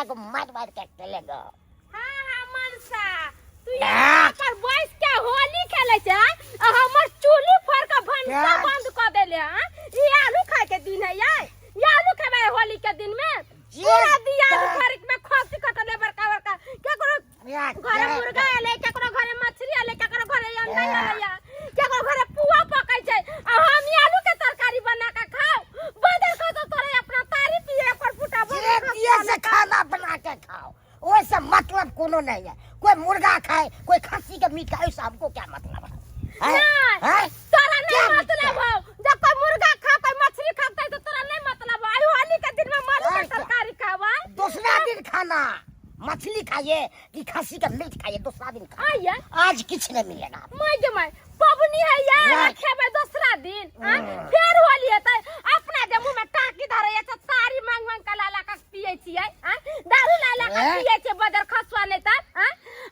को मार के खेलेगा। हां मनसा तू यहाँ पर बैठ के होली खेले छ आ हमर चूल्ही पर का भंसा बंद कर देले हां। ई आलू खाए के दिन है ये आलू खाबे होली के दिन में पूरा दिया घर में खसी कटले बड़का बड़का केकरो घरे मुर्गा आले केकरो घरे मछली आले केकरो घरे अंडा आले केकरो घरे पुआ पकाई छै आ हम आलू के तरकारी बना के खाओ बदल को तो तोरे अपना तारी पिए पर फुटा ये से खाना बना के खाओ वैसे मतलब कोनो नहीं है। कोई मुर्गा खाए कोई खस्सी के मीट खाए हमको क्या मतलब है? तोरा नहीं मतलब हो जब कोई मुर्गा खा कोई मछली खाता है तो तोरा नहीं मतलब है। होली के दिन में मांस की तरकारी खावा दूसरा दिन खाना मछली खाइए कि खस्सी का मीट खाइए दूसरा दिन खाइए आज कुछ नहीं मिलेगा। मैं पबनी है यार खेबे दूसरा दिन फिर होली है अपना जे मुंह में टाकी धरे है सारी मांग मांग के लाला का पिए छिए दारू लाला का पिए छे बदर खसवा नहीं त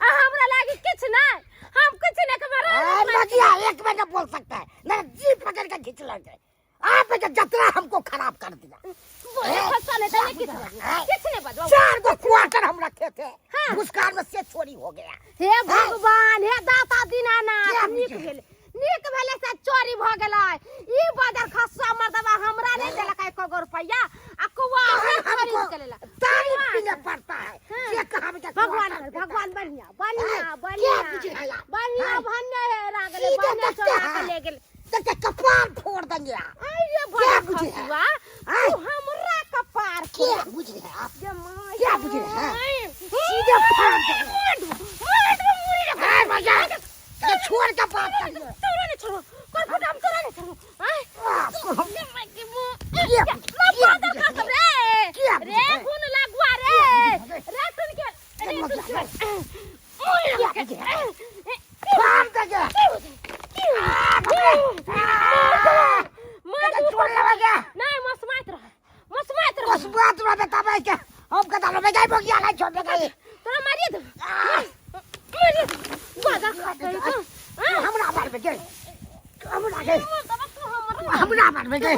हमरा लागी कुछ नहीं हम कुछ नहीं के मजिया एक मिनट बोल सकता है मेरा जी पकड़ के खींच लगे आप के जतरा हमको खराब कर दिया। खसवा नहीं त किछ नहीं बदवा 4 गो क्वार्टर हम रखे थे मुस्कान में से चोरी हो गया। हे भगवान हे दाता दीनानाथ नीक भेले से चोरी भ गेलै ई बदर खस्सा मर्दवा हमरा नहीं देलक 1 रुपया आ कुवा चोरी चलेला तारीफ पीने पड़ता है ये कहां में भगवान बढ़िया बढ़िया बढ़िया बढ़िया भन्ने है रागले बढ़िया चोरा के ले गेल तक कपार फोड़ देंगे। अरे बड़ा खस्सा तू हमरा कपार क्या बुझ रहे हैं आप? क्या बुझ रहे हैं? सीधे फाड़ देंगे। मजा ये छोड़ के बात करिए। तोरा नहीं छोड़ो कर फटा हम तोरा नहीं छोड़ो आपको हम मैं के मुंह ये बात कर रे खून लगवा रे सुन के फाड़ देंगे। नहीं मसमात रह मसमात रह बेटा भाई के हम कदा लो गई बोगिया नहीं छोड़ गई तोरा मारिए दे बाजा खाता है तो हमरा मार में गई हमरा मार में गई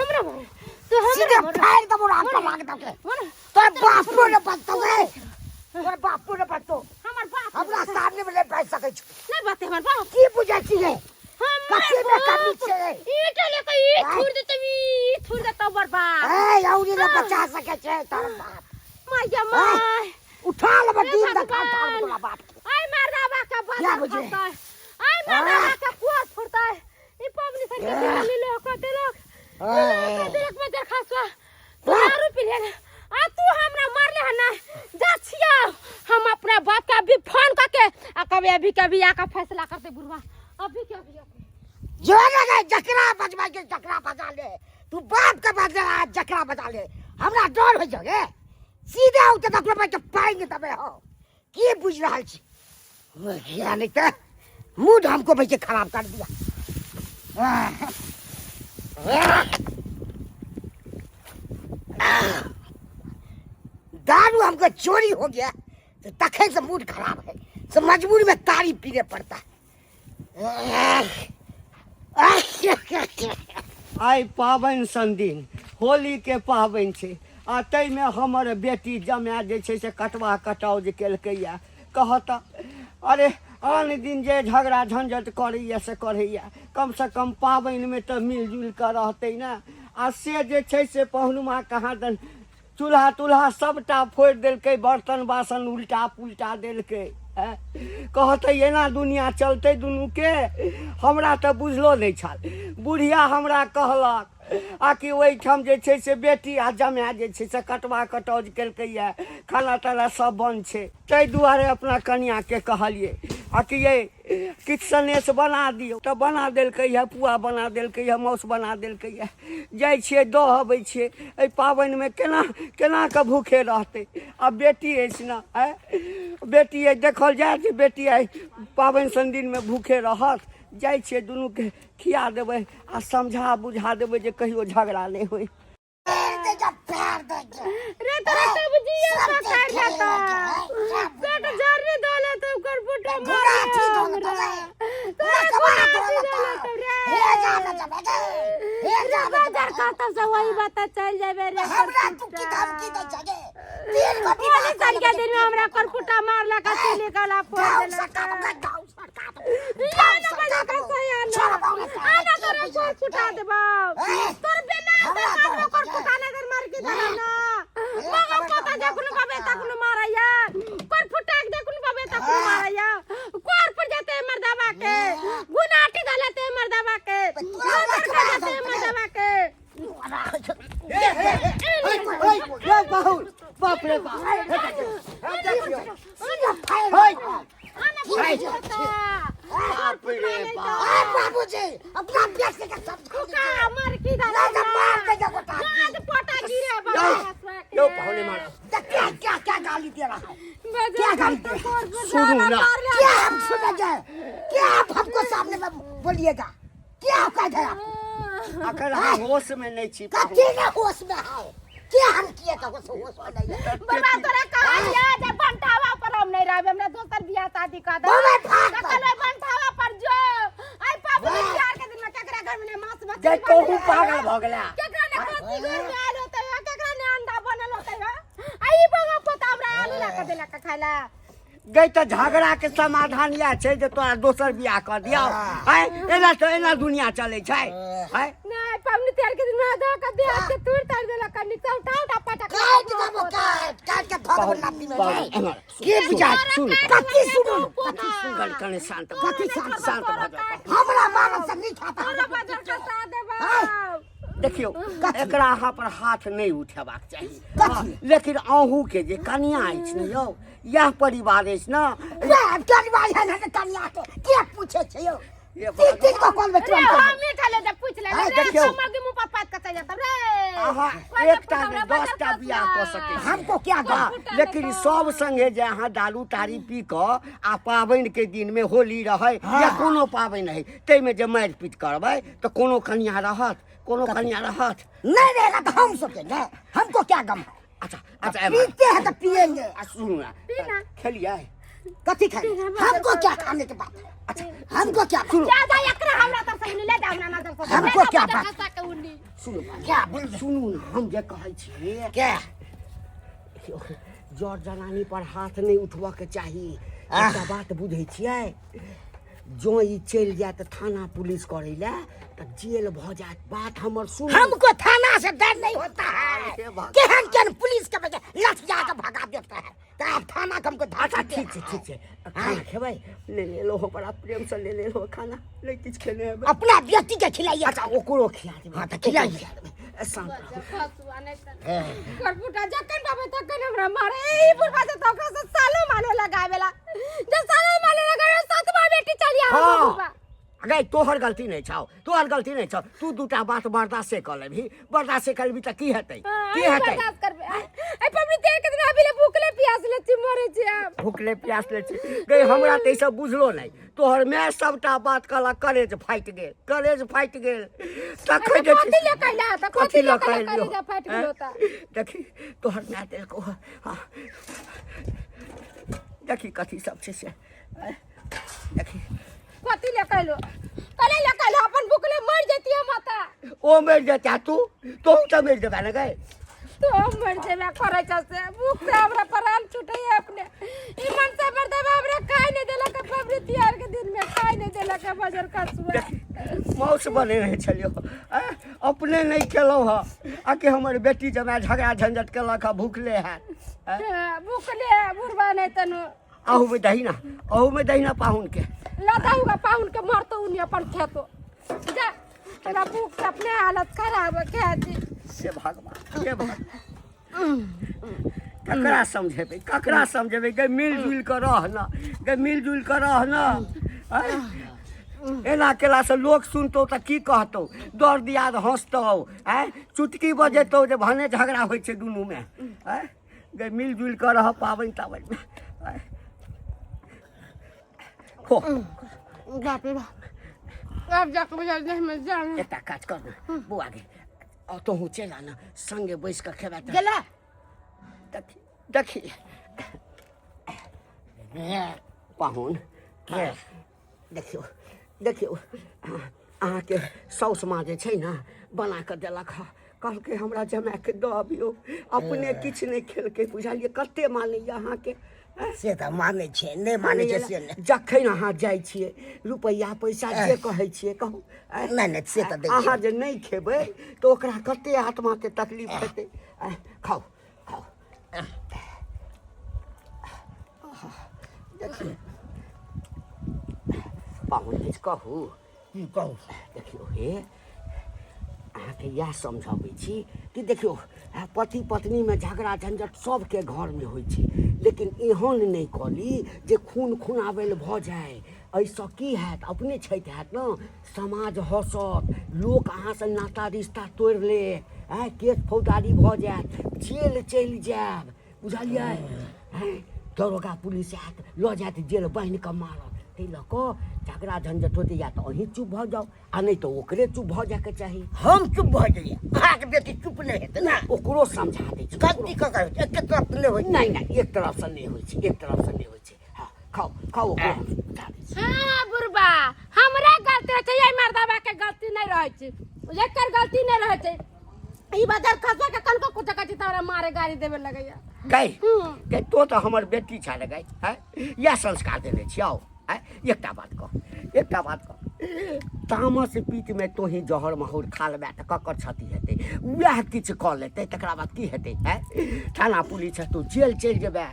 तो सीधे फाड़ दे मोर आंख लाग दे तो बापू ने बतो गए तोर बापू ने बतो हमर बाप हमरा सामने में ले बैठ सकै छ नहीं बात हमर बाप की बुझै छियै कते में कमी छै ईट लेके ई छोड़ देता बर्बाद ए यौरी ने बचा सकै छै तोर बाप माय उठा ले दिन देखा उठा बोला बाप आई मर्दावा का बात करता है आई मर्दावा का कुआस फुरता है ई पबनी से के मिले को देलक में दरखास्त दारू पी ले आ तू हमरा मारले है ना जा छिया हम अपने बाप का अभी फोन करके आ कभी अभी कभी आका फैसला करते बुढ़वा अभी क्या जो लगे जकरा बजवा के जकरा बजा ले तू बाप का बजा जकरा बजा ले हमरा डर हो जाए सीधे उठ तक पे के पाएंगे तबे हो की बुझ रहल छी क्या नहीं तो मूड हमको भैया खराब कर दिया। दारू हमको चोरी हो गया तो तखे से मूड खराब है तो मजबूरी में तारी पीने पड़ता है। आई पाबन संदिन होली के पाबन छे आ तई में हमर बेटी जमा जे छे से कटवा कटाव जे केलकैया कहता अरे आन दिन जे झगड़ा झंझट करैया से करैया कम से कम पाबन में तो मिलजुल कर रहते ना आ से जे छे से पहुनुमा कहाँ दन चूल्हा तुल्हा सबटा फोड़ देलकै बर्तन बासन उल्टा पुल्टा देलकै कहते एना दुनिया चलते दुनू के हमरा तो बुझलो नहीं छल बुढ़िया हमरा कहलक आ कि ओहिठाम जे छै से बेटी आ जमाय जे छै से कटवा कटौज केलकैया खाना ताना सब बंद छै ताहि दुआरे अपना कनिया के कहलिए आ कि ये किछु सनेस बना दियौ तऽ बना देलकैया पुआ बना देलकैया मौस बना देलकैया जाइ छियै दऽ अबै छियै एहि पाबनिमे केना केना कऽ भूखे रहतै आ बेटी अछि ने बेटी अछि देखल जाय जे बेटी आइ पाबनि सन्दिनमे भूखे रहत जाइ छियै दुनूके खिया देबै आ समझा बुझा देबै जे कहियो झगड़ा नहि होय रे तोरा तब जिया पकड़ जाता पेट जर्री डाले तो कर फुटा मार तोरा कबा डाले तो रे हे जा कहता से वही बात चल जाबे रे हमरा तू की धमकी दे जगे तीन को होली सन के दिन में हमरा करपुटा मारला का चले काला फोड़ देला गाँव सरकार या ना बजा का सया ना आना करे करपुटा देबा तोर बिना सरकार करपुटा ले दर मार के देला ना मगा पता देखनु कबे तकनु मारया करपुटा देखनु कबे तकनु मारया कोर पर जाते मर्दाबा के गुनाटी गलते मर्दाबा के जाते मर्दाबा के ए बहुत बाप रे बाप बाप रे बाप बाबूजी अपना बेटे का सब का मार की दादा मार के जगो आज पोटा गिरे बाबा यो पहले मारो क्या क्या क्या गाली दे रहा है क्या गाली सुनो ना क्या हम सुनेंगे क्या आप हमको सामने में बोलिएगा क्या कह गए आप अगर हम होश में नहीं छी कथी ने होश में है क्या हम किए तो होश में नहीं है बाबा तोरा कहा या जब बंटावा पर हम नहीं रहबे हमरा दोसर बियाह शादी का दे बाबा भाग कतले बंटावा पर जो आई पापू के प्यार के दिन में केकरा घर में मांस मछली जय कहू पागल भ गेला केकरा ने कोती घर में आल होते है केकरा ने अंडा बनल होते है आई बगा पोता हमरा आलू ला के देला के खाइला गई तो झगड़ा के समाधान या छै जे तोरा दोसर बियाह कर दिया है एना तो एना दुनिया चले छै है नहीं पवनी तेल के दिन में आधा का दे के तूर तार देला कनी से उठा पटा काट बाबू काट के भगवान नाती में के बुझा सुन कथी सुनो कथी सुन कने शांत कथी शांत भ जा हमरा मानव से नहीं खाता तोरा बाजार का सा देबा देखियो एकरा अहाँ पर हाथ नहीं उठेबाक चाहिए लेकिन अहू के जे कन्या अछि न यौ यह परिवार अछि न वह कनवा है ना कन्या के पूछे छै यो तीन को कॉल में रे हम मीठा ले जब पूछ ले रे देखियो। हमर के मुंह पर पात कत जाता रे अहाँ एकटा ने 10टा बियाह क सकै छी हमको क्या गा लेकिन सब संगे जे अहाँ दारू तारी पी क आ पाबनि के दिन में होली रहे या कोनो पाबनि है तै में जे मारि पीट करबै तो कोनो कन्या रहत कोनो कन्या रहत नहीं रहेगा तो हम सोचेंगे हमको क्या गम है अच्छा अच्छा पीते हैं तो पिएंगे सुनू ना पीना। खेलिए कथी खाएंगे हमको क्या खाने की बात है अच्छा हमको क्या ज्यादा एकरा हमरा तर से ले जा हमरा नजर से हमको क्या बात? खसा के उंडी सुनू क्या बोल सुनू ना हम जे कहै छी क्या जर जनानी पर हाथ नहीं उठबऽ के चाही एकटा बात बुझै छियै जो ई चलि जाए थाना पुलिस करे ले तो जेल भ जात बात हमर सुन हमको थाना से डर नहीं होता अरे है बाप। केहन केहन पुलिस के बजे लठ जाकर भगा देता है तो आप थाना का हमको अच्छा धाका ठीक छै खाना खेबै ले ले लो बड़ा प्रेम से ले ले लो खाना ले किछ खेने हेबै अपना बेटी के खिलाइए अच्छा ओकरो खिया देबै हाँ तो खिलाइए शांत खसुआ नहीं त करपुटा जकन बाबे तकन हमरा मारे ई बुढ़वा से तो ओकरा से सालो मानो लगावेला जे सालो मानो लगावे सतवा बेटी चलिया हम हाँ। बुढ़वा अगे तोहर गलती नहीं छौ तोहर गलती नहीं छौ तू दूटा बात बर्दाश्त से कर लेबही बर्दाश्त से करबी त की हेतै की हेतै बर्दाश्त करबे ए पबनी तेल के दिन अभी भूखले प्यास ले छी मरे छी हम भूखले प्यास ले छी गई हमरा ते सब बुझलो नहीं तोहर मैं सबटा बात कहला कलेज फाटि गेल तखै जे कथी ले कहला त कथी ले कहला कलेजा फाटि गेलो त देखी तोहर मैं तेल को हाँ देखी कथी सब छै से देखी कथी ले कहलो कले ले कहलो अपन भूखले मर जतिए माता ओ मर जाता तू तो मर जेबा न गए तो मर जेबे करे से भूख से हमरा प्राण छूटे अपने ई मन से मर्दबा हमरा खाए नहीं देला के पबनी तिहार के दिन में खाए नहीं देला के बजर कसुआ मौस बने रहे छलियो अपने नहीं खेलो ह आके हमर बेटी जमा झगड़ा झंझट केलक ह भूखले है भूखले बुढ़वा नहीं तनु आहू में दही ना पाहुन के लदाऊगा पाउन के मरतो उन्हीं अपन खेतो जा हमरा भूख से अपने हालत खराब है खेती से भगवान ककरा समझेबे गे मिलजुल कर रह न एना केला से लोग सुनतो त की कहतो दर दियाद हंसतो चुटकी बजेतो जे भने झगड़ा होइ छै दुनू में गे मिलजुल कर रह पाबनि ताबनि में हो बाप रे अब जाके बाजार नहीं में जाना एकटा काज कर न बुआ गे तोहूँ चलि आ न संगे बैस कऽ खेबा त गेला देखी पाहुन देखियो अहाँके साउस माँ जे छै ने बना कऽ देलक हँ कहलकै हमरा जमाके दऽ अबियौ अपने किछु नहि खेलकै बुझलियै कते मानैए अहाँके से तऽ मानै छै नहि मानै छै से नहि जखन अहाँ जाइ छियै रुपैआ पैसा जे कहै छियै कहू नहीं नहीं से तो अहाँ जे नहीं खेबै तो ओकरा कते आत्मा के तकलीफ हेतै खाओ खाओ देखिए पाहुन किछु कहू की कहू देखियो हे अहाँके इएह समझाबै छी कि देखियो पति पत्नी में झगड़ा झंझट सबके घर में होइ छै लेकिन एहन नहीं करी जे खून खुनाबै लए भऽ जाए ऐसा की हैत अपने छैत हैत न समाज हंसत लोक अहाँसँ नाता रिश्ता तोड़ि ले केस फौजदारी भऽ जायत जेल चलि जायब बुझलियै दरोगा पुलिस आयत लऽ जायत जेल बान्हि कऽ मारत ताहि लऽ कऽ झगड़ा झंझट होतै या तऽ अहीँ चुप भऽ जाउ आ नहि तऽ ओकरे चुप भऽ जायके चाही हम चुप भऽ जाइए अहाँके बेटी चुप नहि हेतै ने ओकरो समझा दै छी गलती ककर होइ छै एके तरफ नहि होइ नहीं नहीं एक तरफ से नहीं होइ छै एक तरफ से नहीं होइ छै हाँ खाओ खाओ ओकरो हम समझा दै छी हाँ बुढ़बा हमरा गलती होइ छै ये मर्दबा के गलती नहीं रहै छै एकर गलती नहीं रहै छै ई बदल खसबा के कनको कुछ कहै छै तोरा मारे गाड़ी देबे लगैया गई तो हमर बेटी छा गई इएह संस्कार देने छियौ एकटा बात कह तामस पीठ में तोही जहर महूर खा लेबै तऽ ककर क्षति हेतै वएह किछु कऽ लेतै तकरा बाद की हेतै थाना पुलिस तू जेल चलि जेबै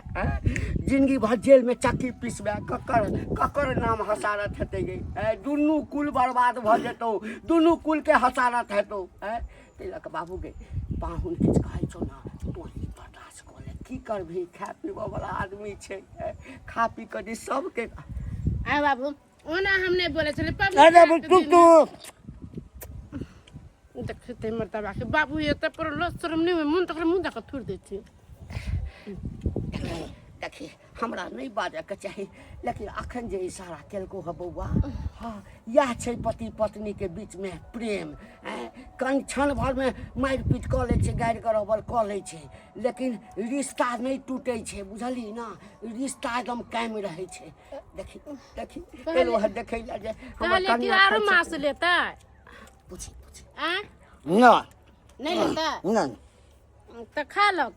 जिंदगी भर जेल में चक्की पिसबै ककर नाम हसारत हेतै गे दुनू कुल बर्बाद भऽ जेतौ दुनू कुल के हसारत हेतौ ताहि लऽ कऽ बाबू गे पाहुन किछु कहै छौ ने तोही बर्दाश्त कऽ ले की करबही खा पीबऽ वाला आदमी छै खा पी कऽ सबके आ बाबू ओना हम नहीं बोले चले अरे तू देखते मर्दबा के बाबू ये त पर लो शर्म नहीं में मुंह तक मुंह तक थुर दे छी देखिए हमरा नहीं बाजैके चाही लेकिन अखन जे इशारा केलको है बौआ हाँ यह छै पति पत्नी के बीच में प्रेम कनि क्षण भर में मारि पीट कऽ लै छै गारि गरबर कऽ लै छै लेकिन रिश्ता नहीं टूटे छै बुझली ना रिश्ता एकदम कायम रहे छै देखी देखी एलो है देखे ला जे हमर कन्या आरो मास लेता पूछी ना नहीं लेता ना तो खा लो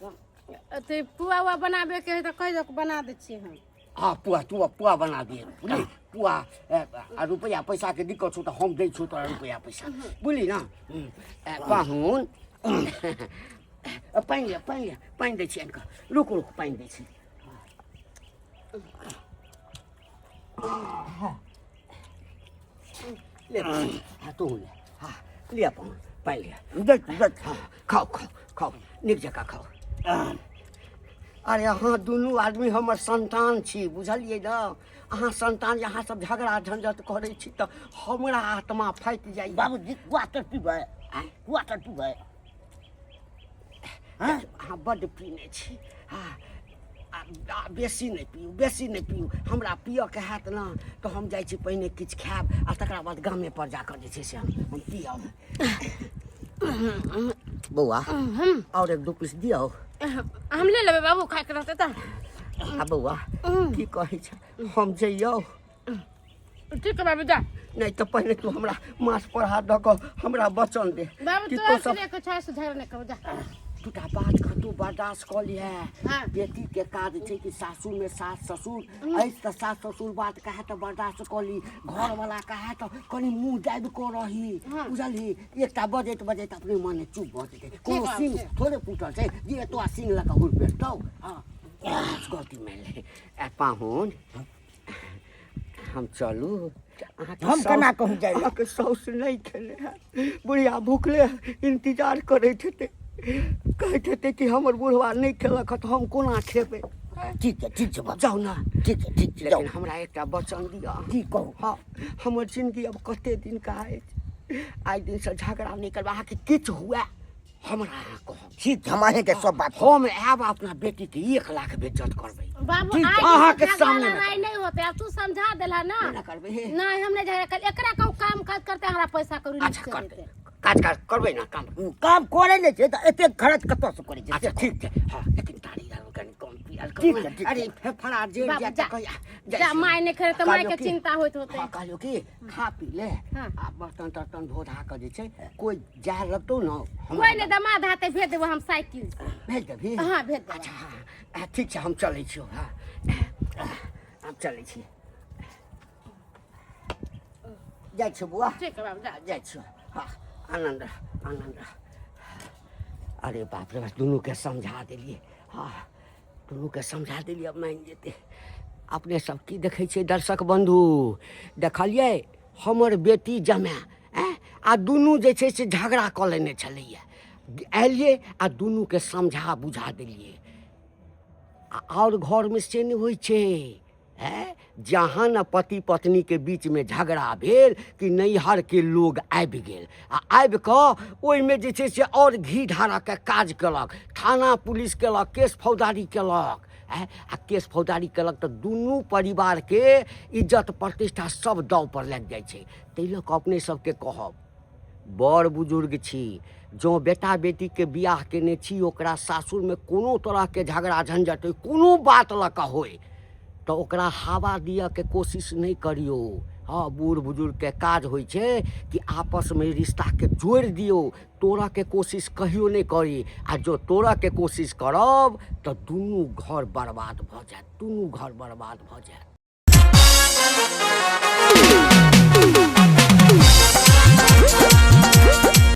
तो पुआ हुआ बनाबे के है तो कह दो बना दे छी हम हाँ पुआ बना दिए पुआ रुपया पैसा के दिक्कत छो तो हम दै छो तोरा रुपया पैसा बुझली ना पाहुन पानि दै छी इनका रुक पानि दै छी ले तू ले हाँ ले पाहुन पानि ले खाओ नीक जकाँ खाओ अरे अहाँ दुनू आदमी हमर संतान छी बुझलियै ने अहाँ संतान अहाँ सब झगड़ा झंझट करै छी तऽ हमरा आत्मा फाटि जाइए बाबूजी वाटर पीबै वाटर पीबै अहाँ बड्ड पीने छी बेसी नहीं पियू हमरा पियऽके हैत ने तऽ हम जाइ छी पहिने किछु खायब आ तकरा बाद गामे पर जाकर जे छै से हम पियब बौआ और एक दो पीस दियो हम ले लेबै बाबू खाए के रहते त बौआ की कहै छै हम जइयौ ठीक है बाबू जा नहीं तो पहले तू हमरा मास पर हाथ दऽ कऽ हमरा वचन दे बाबू तो सब लेके छाय से झगड़ा नहीं करो जा दूटा बात तू बर्दाश्त कऽ लिहे हाँ। बेटी के काज छै कि सासू में सास ससुर ऐसे तऽ सास ससुर बात कहे तऽ बर्दाश्त कऽ ली घर वाला कहे तऽ कनि मुँह दाबि कऽ रही बुझलही एकटा बजैत अपने मने चुप भऽ जेतै कोनो सिंह थोड़े फूटल छै जे तो सिंह लऽ कऽ हुल पेटतौ हाँ गलती मानि ले पाहुन हम चलू हम केना कहूँ जाइए अहाँके साउस नहीं खेले है बुढ़िया भूखले इंतजार करैत हेतै कहैत हेतै कि हमर बुढ़वा नहीं खेलक तऽ हम कोना खेबै ठीक छै बाबू जाउ ना ठीक छै लेकिन हमरा एकटा वचन दिअ की कहू हाँ हमर जिंदगी अब कते दिन का अछि आइ दिन से झगड़ा नहीं करबा अहाँके किछु हुए हमरा अहाँ कहब ठीक हम अहें के सब बात हम आयब अपना बेटी के 1 लाख बेइज्जत करबै बाबू अहाँ के सामने लड़ाई नहीं होते अब तू समझा देला ना ना करबै नहीं हमने झगड़ा कर एकरा कहू काम काज करते हमरा पैसा करू अच्छा करबै काज करबै ना काम काम करे नहीं छै तऽ एते खर्च कतऽ से करै छै अच्छा ठीक छै हाँ लेकिन तारी कनि कम लियल ठीक है, ठीक है। अरे फेफड़ा जेल बाबा, जा जा। कहिया जा माय ने करे तो माय के चिंता होइत होते हाँ कहलियो कि खा पी ले हाँ। आ बर्तन तर्तन धो धा के जे छै कोई जा लगतौ न कोई ने दामाद हाथे भेज देबो हम साइकिल से भेज देबही हाँ भेज देबो अच्छा हाँ ठीक छै हम चलै छियौ हाँ हम चलै छी जाइ छियौ बुआ ठीक है बाबू जा जाइ छियौ हाँ आनन्द आनन्द अरे बाप रे बाप दुनू के समझा देलिए हाँ दुनू के समझा देलिए अब मान जेतै अपने सब की देखै छियै दर्शक बंधु देखलियै हमर बेटी जमाय आ दुनू जे छै से झगड़ा कऽ लेने छलैया एलियै आ दुनू के समझा बुझा देलियै और घर में से नहीं होइ छै जहाँ न पति पत्नी के बीच में झगड़ा भेल कि नैहर के लोग आबि गेल आ आबि कऽ ओहिमे जे छै से और घी ढारऽ के काज केलक थाना पुलिस केलक केस फौजदारी केलक आ केस फौजदारी केलक तऽ दुनू परिवार के इज्जत प्रतिष्ठा सब दाव पर लागि जाइ छै ताहि लऽ कऽ अपने सबके कहब बड़ बुजुर्ग छी जो बेटा बेटी के बियाह केने छी ओकरा सासुर में कोनो तरह के झगड़ा झंझट होय कोनो बात लऽ कऽ होय तो ओकरा हवा दिया के कोशिश नहीं करियो हाँ बूढ़ बुजुर्ग के काज होय छै कि आपस में रिश्ता के जोड़ दियो तोड़ा के कोशिश कहियो नहीं करी आ जो तोड़ा के कोशिश करब तो दुनू घर बर्बाद भ जायत दुनू घर बर्बाद भ जायत